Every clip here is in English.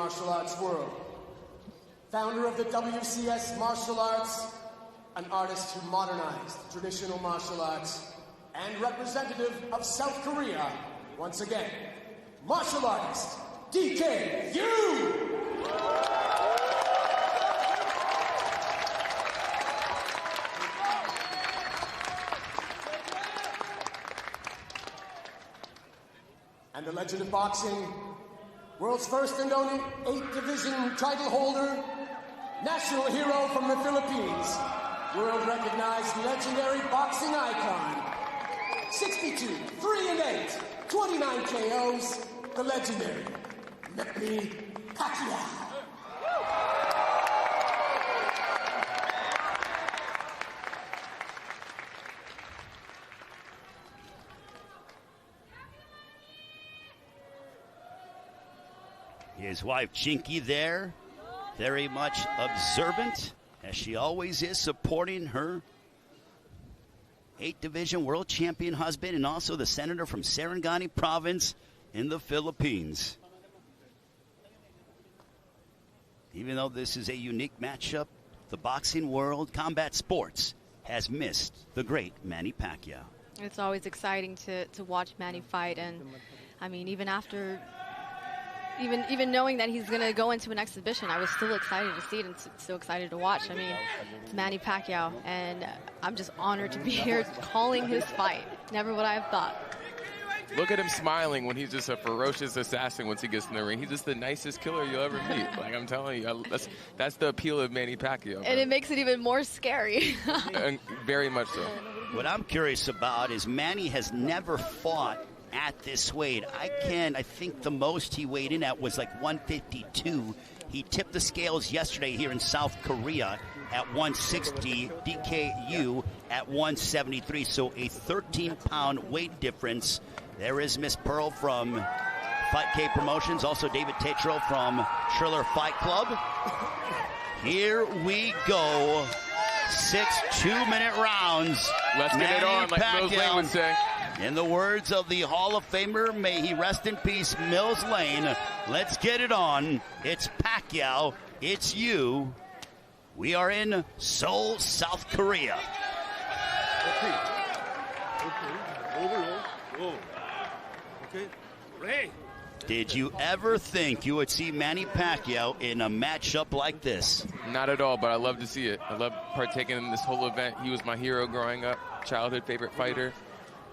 martial arts world. Founder of the WCS martial arts, an artist who modernized traditional martial arts, and representative of South Korea, once again, martial artist, DK Yoo! And the legend of boxing, world's first and only 8th division title holder, national hero from the Philippines, world-recognized legendary boxing icon, 62, 3-8, 29 KOs, the legendary Manny Pacquiao. His wife Chinky there, very much observant, as she always is, supporting her 8th Division World Champion husband and also the senator from Sarangani Province in the Philippines. Even though this is a unique matchup, the boxing world, combat sports, has missed the great Manny Pacquiao. It's always exciting to watch Manny fight, and I mean, even after even knowing that he's going to go into an exhibition, I was still excited to see it and so excited to watch. I mean, it's Manny Pacquiao, and I'm just honored to be here calling his fight. Never would I have thought. Look at him smiling when he's just a ferocious assassin once he gets in the ring. He's just the nicest killer you'll ever meet. Like, I'm telling you, that's the appeal of Manny Pacquiao. And it makes it even more scary. Very much so. What I'm curious about is Manny has never fought at this weight. I think the most he weighed in at was like 152. He tipped the scales yesterday here in South Korea at 160. DK Yoo at 173. So a 13-pound weight difference. There is Miss Pearl from Fight K Promotions. Also David Tetro from Triller Fight Club. Here we go. 6 2-minute rounds. Let's get it on, like Mills Lane would say. In the words of the Hall of Famer, may he rest in peace, Mills Lane. Let's get it on. It's Pacquiao. It's you. We are in Seoul, South Korea. Did you ever think you would see Manny Pacquiao in a matchup like this? Not at all, but I love to see it. I love partaking in this whole event. He was my hero growing up, childhood favorite fighter.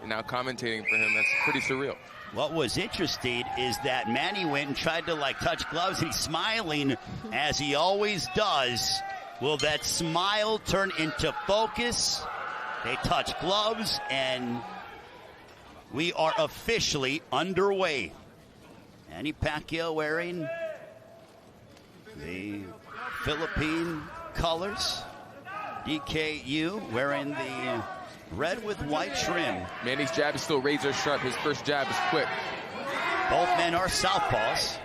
And now commentating for him, that's pretty surreal. What was interesting is that Manny went and tried to touch gloves, and he's smiling as he always does. Will that smile turn into focus? They touch gloves, and we are officially underway. Manny Pacquiao wearing the Philippine colors. DK Yoo wearing the red with white trim. Manny's jab is still razor sharp. His first jab is quick. Both men are southpaws.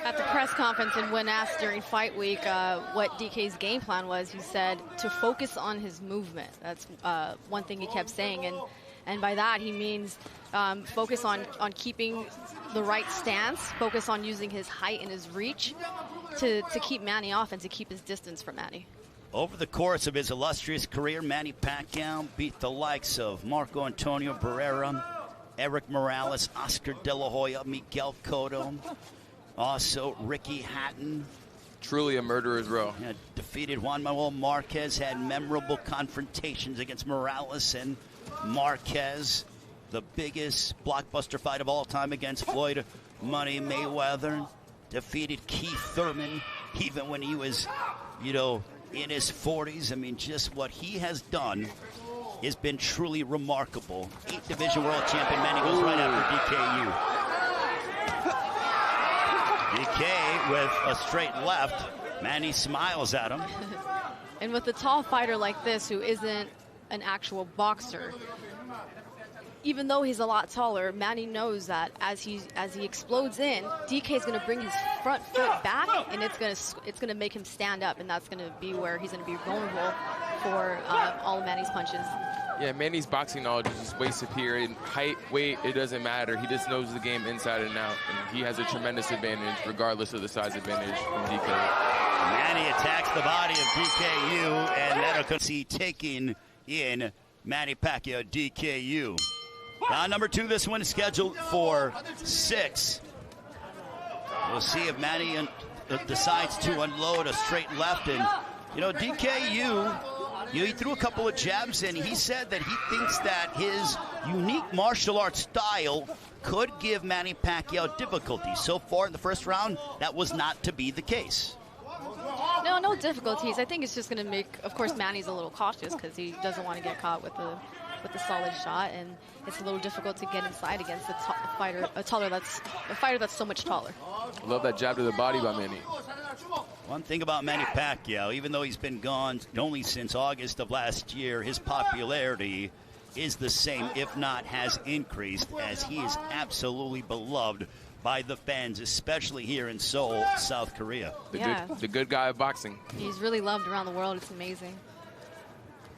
At the press conference and when asked during fight week what DK's game plan was, he said to focus on his movement. That's one thing he kept saying, and by that he means focus on keeping the right stance, focus on using his height and his reach to keep Manny off and to keep his distance from Manny. Over the course of his illustrious career, Manny Pacquiao beat the likes of Marco Antonio Barrera, Eric Morales, Oscar De La Hoya, Miguel Cotto, also Ricky Hatton. Truly a murderer's row. Yeah, defeated Juan Manuel Marquez, had memorable confrontations against Morales and Marquez. The biggest blockbuster fight of all time against Floyd Money Mayweather. Defeated Keith Thurman, even when he was, in his 40s. I mean, just what he has done has been truly remarkable. 8th Division World Champion Manny goes right after DK Yoo. DK with a straight left. Manny smiles at him. And with a tall fighter like this who isn't an actual boxer, even though he's a lot taller, Manny knows that as he explodes in, DK is going to bring his front foot back, and it's going to make him stand up, and that's going to be where he's going to be vulnerable for all of Manny's punches. Yeah, Manny's boxing knowledge is just way superior. In height, weight, it doesn't matter. He just knows the game inside and out, and he has a tremendous advantage regardless of the size advantage from DK. Manny attacks the body of DK Yoo, and that'll see taking in Manny Pacquiao, DK Yoo. Round number 2, this one is scheduled for 6. We'll see if Manny decides to unload a straight left. And, you know, DK Yoo, he threw a couple of jabs, and he said that he thinks that his unique martial arts style could give Manny Pacquiao difficulty. So far in the first round, that was not to be the case. No difficulties. I think it's just going to make, of course, Manny's a little cautious because he doesn't want to get caught with the solid shot, and it's a little difficult to get inside against a fighter that's so much taller. I love that jab to the body by Manny. One thing about Manny Pacquiao, even though he's been gone only since August of last year, his popularity is the same, if not has increased, as he is absolutely beloved by the fans, especially here in Seoul, South Korea. The good guy of boxing. He's really loved around the world. It's amazing.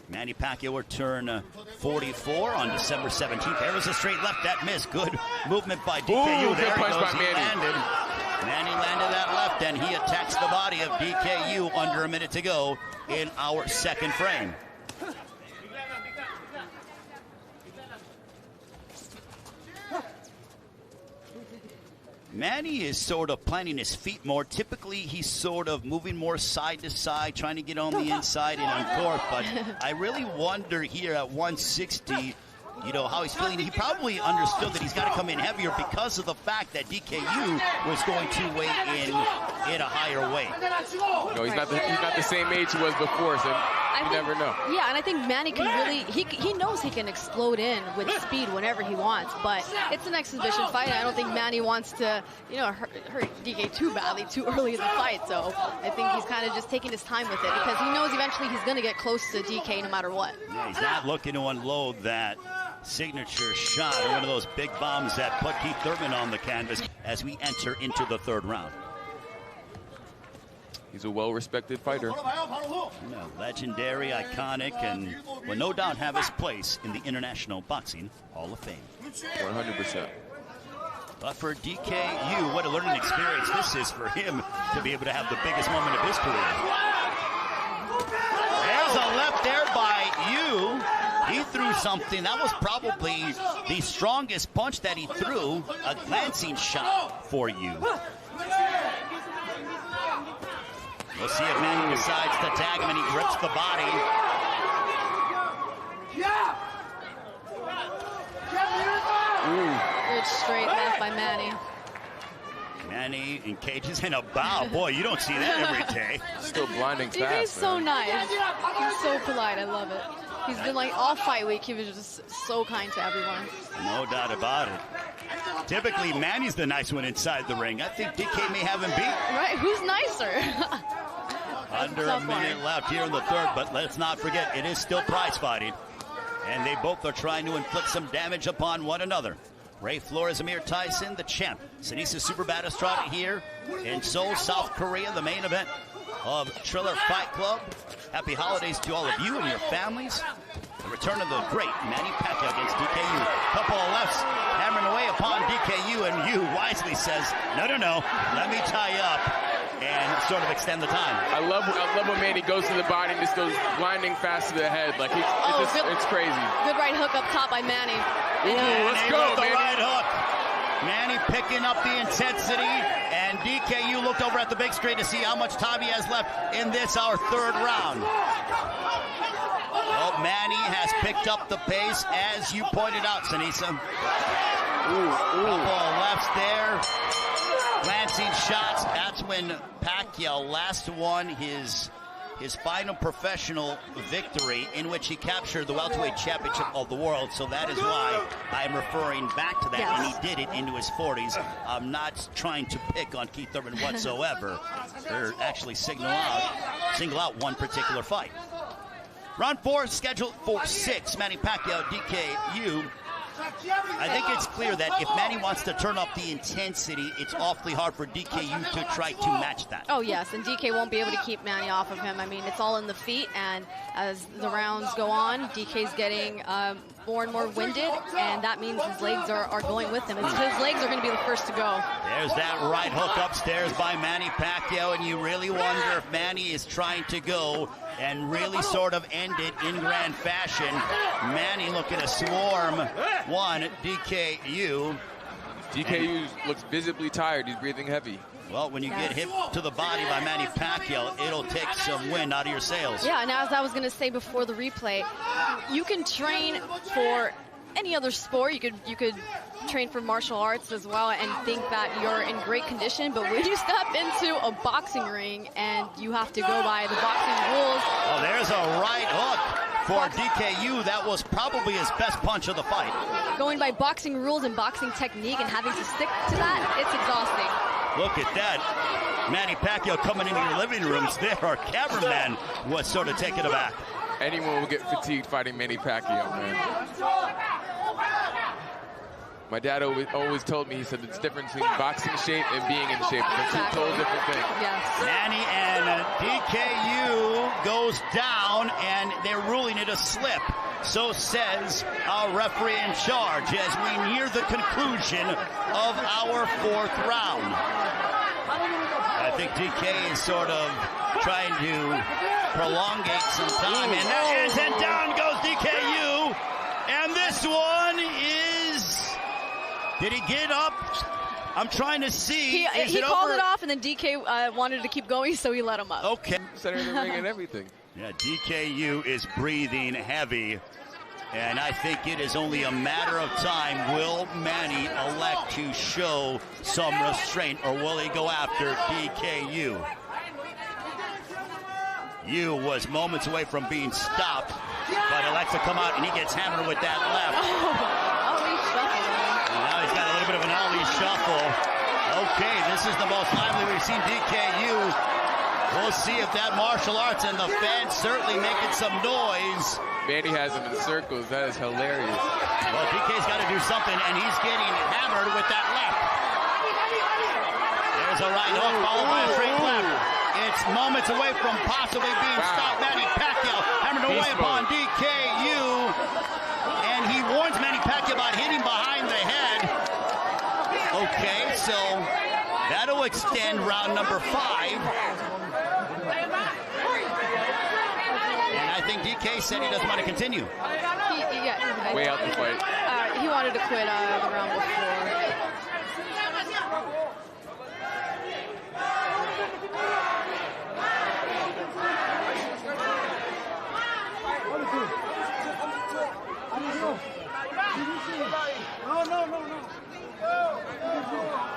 Manny Pacquiao will turn 44 on December 17th. There was a straight left, that missed. Good movement by DK Yoo. There punch by Manny. Manny landed that left, and he attacks the body of DK Yoo under a minute to go in our second frame. Manny is sort of planting his feet more. Typically, he's sort of moving more side to side, trying to get on the inside and on court. But I really wonder here at 160, you know, how he's feeling. He probably understood that he's got to come in heavier because of the fact that DK Yoo was going to weigh in at a higher weight. No, he's not the same age he was before, so you never know. Yeah, and I think Manny can really, he knows he can explode in with speed whenever he wants, but it's an exhibition fight, and I don't think Manny wants to, you know, hurt DK too badly too early in the fight. So I think he's kind of just taking his time with it because he knows eventually he's going to get close to DK no matter what. Yeah, he's not looking to unload that signature shot or one of those big bombs that put Keith Thurman on the canvas as we enter into the third round. He's a well-respected fighter. Legendary, iconic, and will no doubt have his place in the International Boxing Hall of Fame. 100%. But for DK Yoo, what a learning experience this is for him to be able to have the biggest moment of his career. There's a left there by Yoo. He threw something. That was probably the strongest punch that he threw. A glancing shot for Yoo. We'll see if Manny decides to tag him, and he grips the body. Good straight left by Manny. Manny engages in a bow. Boy, you don't see that every day. Still blinding fast. DK's so nice. He's so polite. I love it. He's been like all fight week. He was just so kind to everyone. No doubt about it. Typically, Manny's the nice one inside the ring. I think DK may have him beat. Right? Who's nicer? Under a minute left here in the third, but let's not forget, it is still prize fighting. And they both are trying to inflict some damage upon one another. Ray Flores, Amir Tyson, the champ. Sinisa Super Batistrada here in Seoul, South Korea, the main event of Triller Fight Club. Happy holidays to all of you and your families. The return of the great Manny Pacquiao against DK Yoo. Couple of lefts hammering away upon DK Yoo, and Yoo wisely says, no, let me tie you up and sort of extend the time. I love when Manny goes to the body and just goes blinding fast to the head. Like it's crazy. Good right hook up top by Manny. Ooh, let's go, the Manny. right hook. Manny picking up the intensity, and DK Yoo looked over at the big screen to see how much time he has left in this, our third round. Well, Manny has picked up the pace, as you pointed out, Sinisa. Couple of lefts there. Glancing shots. That's when Pacquiao last won his final professional victory, in which he captured the welterweight championship of the world. So that is why I'm referring back to that. Yes. And he did it into his 40s. I'm not trying to pick on Keith Thurman whatsoever. They're actually single out one particular fight. Round 4 scheduled for 6. Manny Pacquiao, DK Yoo. I think it's clear that if Manny wants to turn up the intensity, it's awfully hard for DK Yoo to try to match that. Oh, yes, and DK won't be able to keep Manny off of him. I mean, it's all in the feet, and as the rounds go on, DK's getting more and more winded, and that means his legs are going with him. His legs are going to be the first to go. There's that right hook upstairs by Manny Pacquiao, and you really wonder if Manny is trying to go and really sort of end it in grand fashion. Manny looking to swarm one, DK Yoo. DK Yoo looks visibly tired. He's breathing heavy. Well, when you get hit to the body by Manny Pacquiao, it'll take some wind out of your sails. Yeah, and as I was going to say before the replay, you can train for any other sport. You could train for martial arts as well and think that you're in great condition, but when you step into a boxing ring and you have to go by the boxing rules. Oh, there's a right hook for DK Yoo. That was probably his best punch of the fight. Going by boxing rules and boxing technique and having to stick to that, it's exhausting. Look at that. Manny Pacquiao coming into your living rooms there. Our cameraman was sort of taken aback. Anyone will get fatigued fighting Manny Pacquiao, man. My dad always told me, he said it's different between boxing shape and being in shape. They're two totally different things. Yes. Manny and DK Yoo goes down, and they're ruling it a slip. So says our referee in charge as we near the conclusion of our fourth round. I think DK is sort of trying to prolongate some time. And that is, and down goes DK Yoo. And this one is... Did he get up? I'm trying to see. He called it off, and then DK wanted to keep going, so he let him up. Okay. Center of the ring and everything. Yeah, DK Yoo is breathing heavy, and I think it is only a matter of time. Will Manny elect to show some restraint, or will he go after DK Yoo? Yoo was moments away from being stopped, but elects to come out, and he gets hammered with that left. Now he's got a little bit of an Ali shuffle. Okay, this is the most lively we've seen DK Yoo. We'll see if that martial arts, and the fans certainly making some noise. Manny has him in circles. That is hilarious. Well, DK's got to do something, and he's getting hammered with that left. There's a right hook followed by a straight left. It's moments away from possibly being stopped. Manny Pacquiao hammered away upon DK Yoo. And he warns Manny Pacquiao about hitting behind the head. Okay, so that'll extend round number 5. And I think DK said he doesn't want to continue. Way out the fight. He wanted to quit the round before.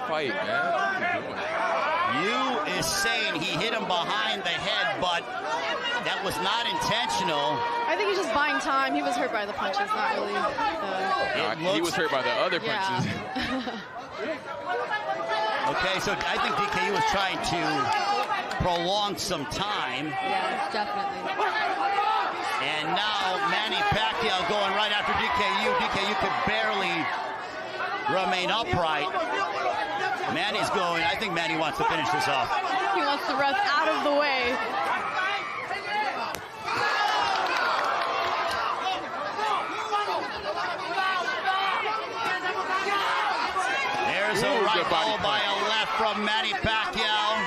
Fight, man. Yoo is saying he hit him behind the head, but that was not intentional. I think he's just buying time. He was hurt by the punches, not really. He was hurt by the other punches. Okay, so I think DK Yoo was trying to prolong some time. Yeah, definitely. And now Manny Pacquiao going right after DK Yoo. DK Yoo could barely remain upright. Manny's going. I think Manny wants to finish this off. He wants the ref out of the way. There's a right followed by a left from Manny Pacquiao.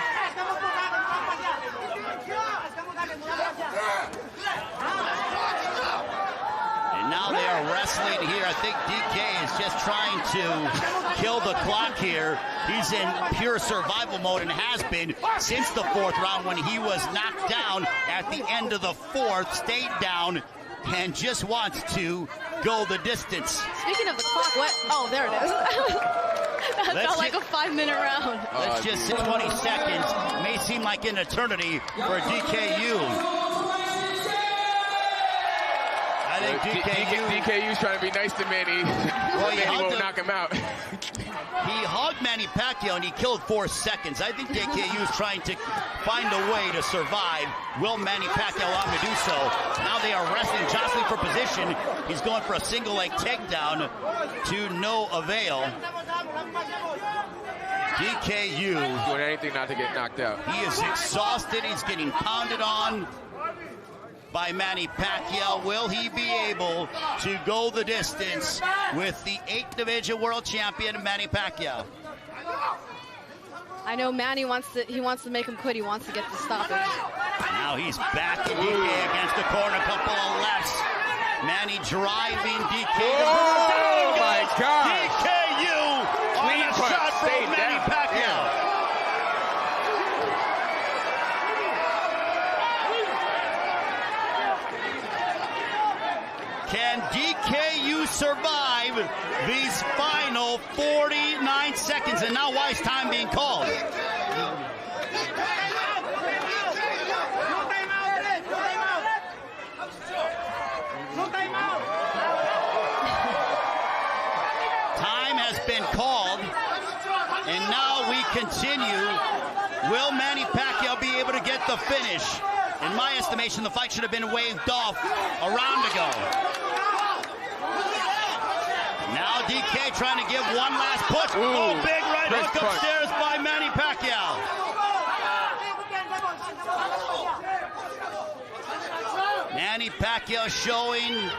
And now they are wrestling here. I think DK is just trying to kill the clock here. He's in pure survival mode and has been since the 4th round when he was knocked down at the end of the 4th, stayed down, and just wants to go the distance. Speaking of the clock, what? Oh, there it is. That felt like a 5-minute round. Let's just 20 seconds. May seem like an eternity for DK Yoo. I think DK Yoo's trying to be nice to Manny. Well, Manny won't knock him out. He hugged Manny Pacquiao and he killed 4 seconds. I think DK Yoo is trying to find a way to survive. Will Manny Pacquiao allow him to do so? Now they are wrestling, jostling for position. He's going for a single leg takedown to no avail. DK Yoo doing anything not to get knocked out. He is exhausted. He's getting pounded on by Manny Pacquiao. Will he be able to go the distance with the 8th division world champion Manny Pacquiao? I know Manny wants to make him quit. He wants to get the stoppage. Now he's back to DK against the corner, couple of lefts. Manny driving DK. Oh my God! DK Yoo on a shot from Manny Pacquiao. Can DK Yoo survive these final 49 seconds? And now why is time being called? Time has been called, and now we continue. Will Manny Pacquiao be able to get the finish? In my estimation, the fight should have been waved off a round ago. Now DK trying to give one last push. Oh, big right hook upstairs by Manny Pacquiao. Manny Pacquiao showing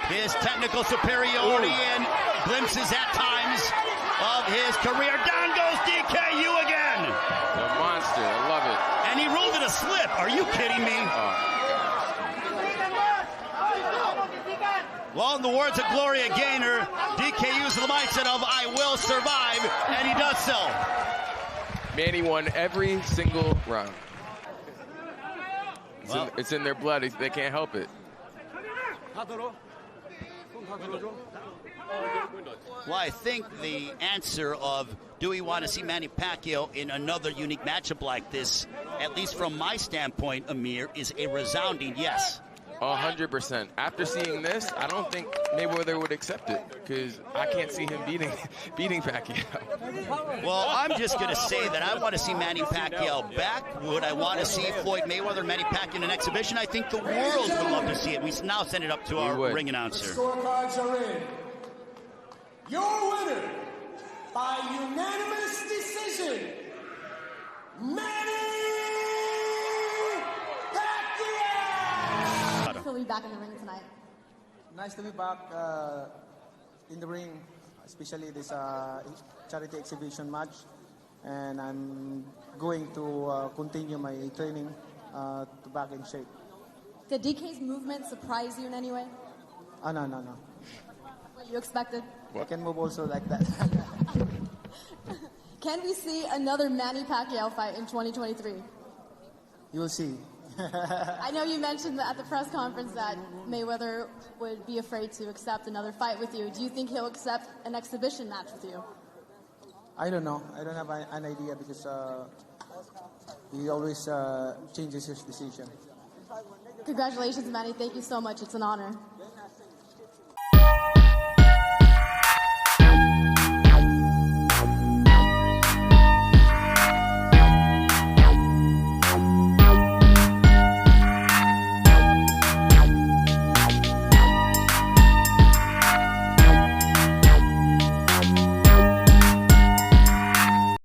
his technical superiority and glimpses at times of his career. Down goes DK Yoo again. The monster, I love it. And he rolled it a slip. Are you kidding me? Well, in the words of Gloria Gaynor, DK Yoo's the mindset of I will survive, and he does so. Manny won every single round. It's in their blood. They can't help it. Well, I think the answer of do we want to see Manny Pacquiao in another unique matchup like this, at least from my standpoint, Amir, is a resounding yes. 100%. After seeing this, I don't think Mayweather would accept it because I can't see him beating Pacquiao. Well, I'm just going to say that I want to see Manny Pacquiao back. Would I want to see Floyd Mayweather and Manny Pacquiao in an exhibition? I think the world would love to see it. We now send it up to our ring announcer. The scorecards are in. Your winner by unanimous decision, Manny Pacquiao! To be back in the ring tonight. Nice to be back in the ring, especially this charity exhibition match. And I'm going to continue my training to back in shape. Did DK's movement surprise you in any way? Oh, no. What you expected? I can move also like that. Can we see another Manny Pacquiao fight in 2023? You will see. I know you mentioned at the press conference that Mayweather would be afraid to accept another fight with you. Do you think he'll accept an exhibition match with you? I don't know. I don't have an idea because he always changes his decision. Congratulations, Manny. Thank you so much. It's an honor.